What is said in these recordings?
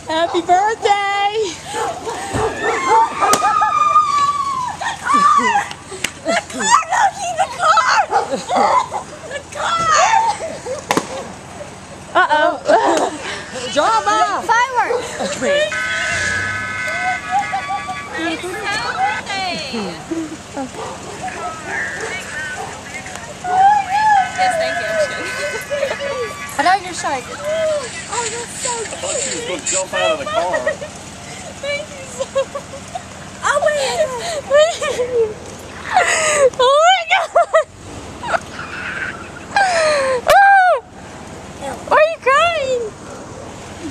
Happy birthday! The car, Loki, the car! The car! Uh-oh. Drive off! Fireworks! It's her birthday! Yes, thank you. I know you're shaking. Oh, that's so cute. I thought she was going to jump out of the car. Thank you so much. Oh, wait. Oh my God! Why are you crying?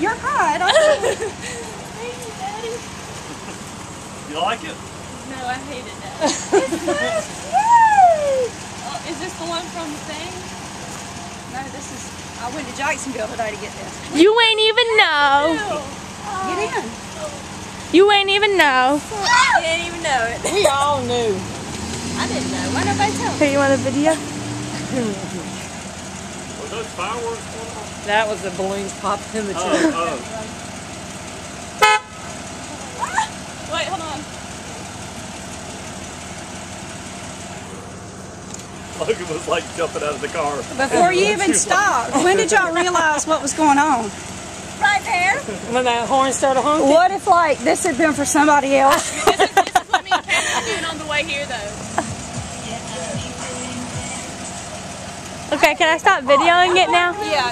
You're crying. Thank you, Daddy. You like it? No, I hate it, Daddy. Oh, is this the one from the thing? No, this is... I went to Jacksonville today to get this. You ain't even know. Get in. You ain't even know. I didn't even know it. We all knew. I didn't know. Why nobody tell me? Hey, you want a video? Were those fireworks going off? That was the balloons popping in the tree. Oh. Wait, hold on. Logan was like jumping out of the car. Before you even stopped, when did y'all realize what was going on? Right there. When that horn started honking? What if, like, this had been for somebody else? This is what me and Kate were doing on the way here, though. Okay, can I stop videoing it now? Yeah.